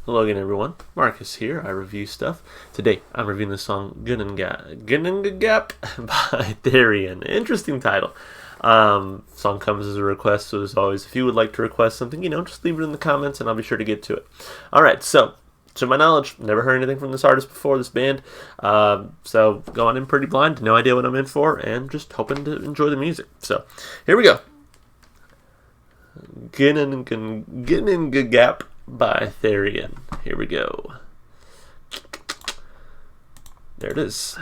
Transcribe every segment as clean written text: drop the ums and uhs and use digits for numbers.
Hello again, everyone. Marcus here. I review stuff. Today, I'm reviewing the song Gap by Therian. Interesting title. Song comes as a request, so as always, if you would like to request something, just leave it in the comments and I'll be sure to get to it. Alright, so, to my knowledge, never heard anything from this artist before, this band. So, going in pretty blind, no idea what I'm in for, and just hoping to enjoy the music. So, here we go. Gap by Therian. Here we go. There it is.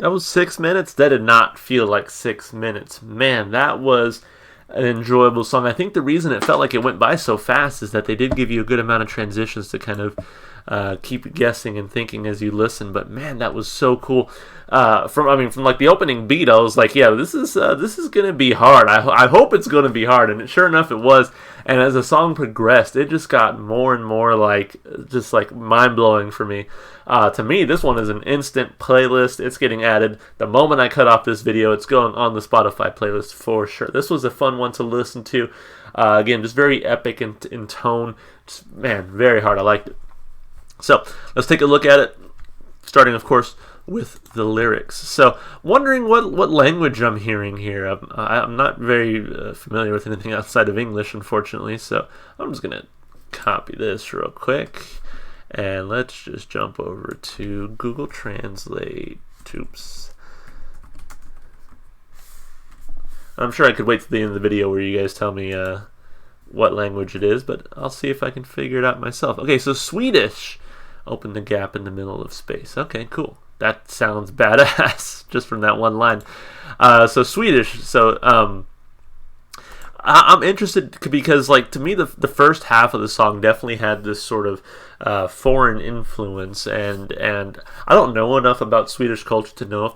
That was 6 minutes. That did not feel like 6 minutes. Man, that was an enjoyable song. I think the reason it felt like it went by so fast is that they did give you a good amount of transitions to kind of keep you guessing and thinking as you listen. But man, that was so cool. From like the opening beat, I was like, yeah, this is gonna be hard. I hope it's gonna be hard, and sure enough, it was. And as the song progressed, it just got more and more like just like mind blowing for me. To me, this one is an instant playlist. It's getting added the moment I cut off this video. It's going on the Spotify playlist for sure. This was a fun one to listen to. Again, just very epic in tone. Just, man, very hard. I liked it. So let's take a look at it, starting, of course, with the lyrics. So, wondering what language I'm hearing here. I'm not very familiar with anything outside of English, unfortunately, so I'm just going to copy this real quick, and let's just jump over to Google Translate. Oops. I'm sure I could wait to the end of the video where you guys tell me what language it is, but I'll see if I can figure it out myself. Okay, so Swedish. Open the gap in the middle of space. Okay, cool. That sounds badass just from that one line. So Swedish. So I'm interested because, like, to me, the first half of the song definitely had this sort of foreign influence, and I don't know enough about Swedish culture to know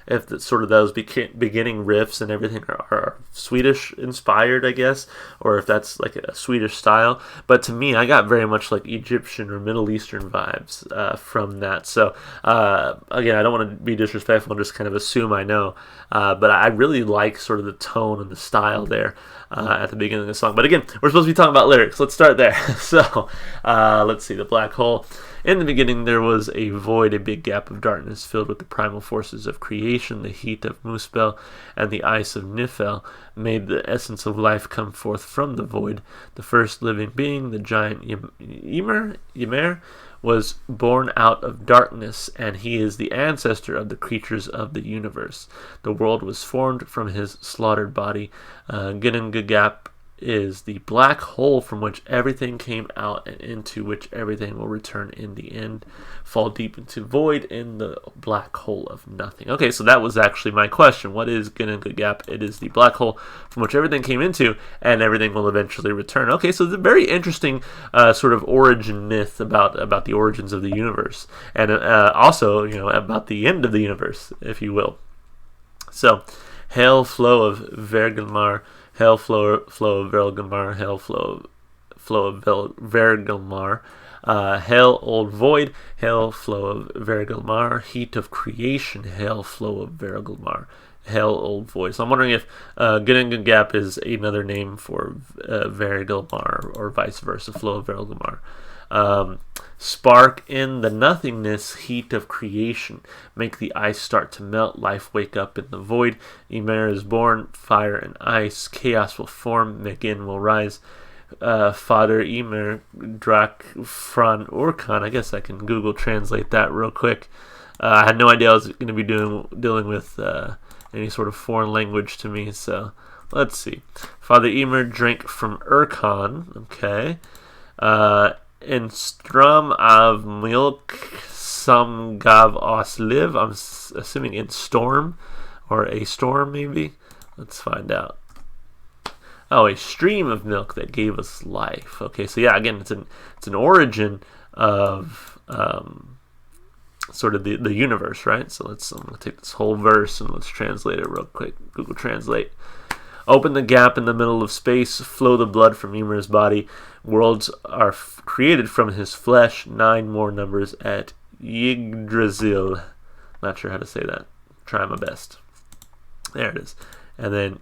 if sort of those beginning riffs and everything are Swedish inspired, I guess, or if that's like a Swedish style. But to me, I got very much like Egyptian or Middle Eastern vibes from that. So again, I don't want to be disrespectful and just kind of assume I know, but I really like sort of the tone and the style there at the beginning of the song. But again, we're supposed to be talking about lyrics. Let's start there. So let's see. The black hole. In the beginning there was a void, a big gap of darkness filled with the primal forces of creation. The heat of Muspel and the ice of Nifel made the essence of life come forth from the void. The first living being, the giant Ymir, was born out of darkness, and he is the ancestor of the creatures of the universe. The world was formed from his slaughtered body. Ginnungagap is the black hole from which everything came out and into which everything will return in the end. Fall deep into void in the black hole of nothing. Okay, so that was actually my question. What is Ginnungagap? It is the black hole from which everything came into and everything will eventually return. Okay, so it's a very interesting sort of origin myth about the origins of the universe, and also, you know, about the end of the universe, if you will. So, hail flow of Vergelmar. Hail flow of Vergelmar, hail flow of Vergelmar, hail old void, hail flow of Vergelmar, heat of creation, hail flow of Vergelmar, hail old void. So I'm wondering if Ginnungagap is another name for Vergelmar, or vice versa, flow of Vergelmar. Spark in the nothingness, heat of creation. Make the ice start to melt, life wake up in the void. Ymir is born, fire and ice. Chaos will form, Megin will rise. Father Ymir, Drak Fran Urkan. I guess I can Google translate that real quick. I had no idea I was going to be dealing with any sort of foreign language to me, so let's see. Father Ymir drank from Urkan. Okay. In Strum of Milk, some gav oss live. I'm assuming in storm, or a storm maybe. Let's find out. Oh, a stream of milk that gave us life. Okay, so yeah, again, it's an origin of sort of the universe, right? So I'm gonna take this whole verse and let's translate it real quick. Google Translate. Open the gap in the middle of space, flow the blood from Ymir's body. Worlds are created from his flesh. 9 more numbers at Yggdrasil. Not sure how to say that. Try my best. There it is. And then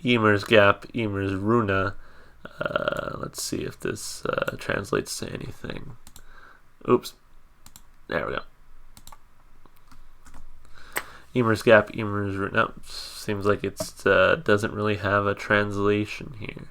Ymir's gap, Ymir's runa. Let's see if this translates to anything. Oops. There we go. Ymir's gap, Ymir's runa. Nope. Seems like it doesn't really have a translation here.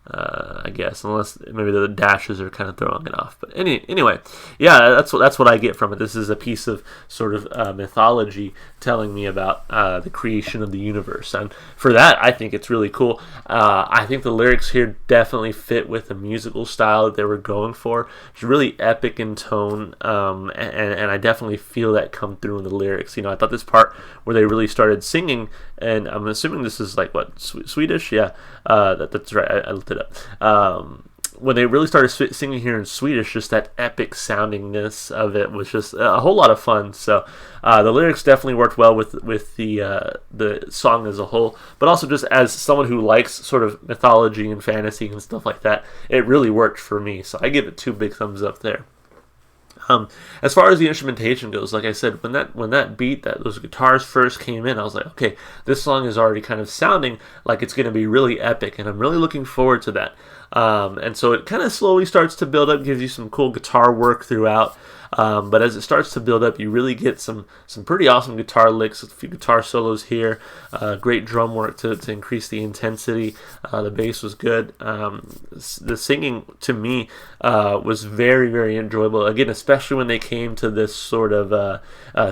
I guess, unless maybe the dashes are kind of throwing it off. But anyway, yeah, that's what I get from it. This is a piece of sort of mythology telling me about the creation of the universe, and for that, I think it's really cool. I think the lyrics here definitely fit with the musical style that they were going for. It's really epic in tone, and I definitely feel that come through in the lyrics. I thought this part where they really started singing, and I'm assuming this is like what, Swedish? Yeah, that's right. I looked it up. When they really started singing here in Swedish, just that epic soundingness of it was just a whole lot of fun. So the lyrics definitely worked well with the song as a whole, but also just as someone who likes sort of mythology and fantasy and stuff like that, it really worked for me. So I give it 2 big thumbs up there. As far as the instrumentation goes, like I said, when that beat, those guitars first came in, I was like, okay, this song is already kind of sounding like it's going to be really epic, and I'm really looking forward to that. And so it kind of slowly starts to build up, gives you some cool guitar work throughout. But as it starts to build up, you really get some pretty awesome guitar licks, a few guitar solos here, great drum work to increase the intensity. The bass was good. The singing, to me, was very, very enjoyable. Again, especially when they came to this sort of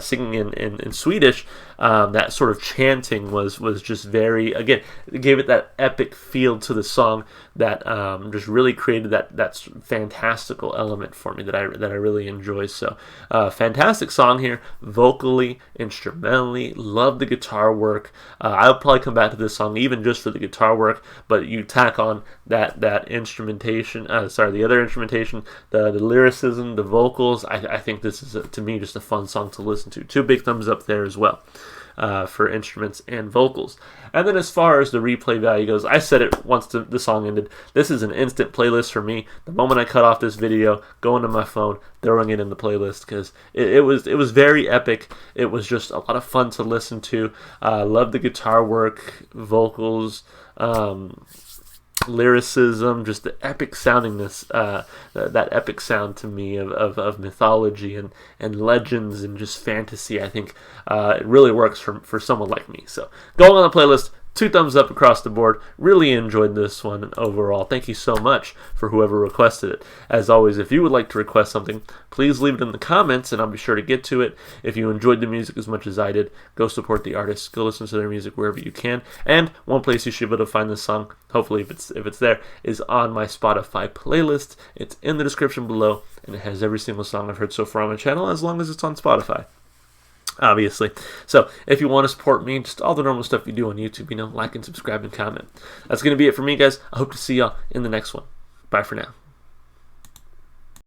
singing in Swedish, that sort of chanting was just very, again, it gave it that epic feel to the song that just really created that fantastical element for me that I really enjoy. So fantastic song here, vocally, instrumentally. Love the guitar work. I'll probably come back to this song even just for the guitar work, but you tack on that instrumentation, the other instrumentation, the lyricism, the vocals. I think this is to me just a fun song to listen to. 2 big thumbs up there as well. For instruments and vocals. And then as far as the replay value goes, I said it once the song ended, this is an instant playlist for me. The moment I cut off this video, going to my phone, throwing it in the playlist, because it was very epic. It was just a lot of fun to listen to. Love the guitar work, vocals, lyricism, just the epic soundingness, that epic sound to me of mythology and legends and just fantasy. I think it really works for someone like me. So going on the playlist, 2 thumbs up across the board. Really enjoyed this one overall. Thank you so much for whoever requested it. As always, if you would like to request something, please leave it in the comments and I'll be sure to get to it. If you enjoyed the music as much as I did, go support the artists. Go listen to their music wherever you can. And one place you should be able to find this song, hopefully if it's there, is on my Spotify playlist. It's in the description below, and it has every single song I've heard so far on my channel, as long as it's on Spotify, obviously. So if you want to support me, just all the normal stuff you do on YouTube, like and subscribe and comment. That's going to be it for me, guys. I hope to see y'all in the next one. Bye for now.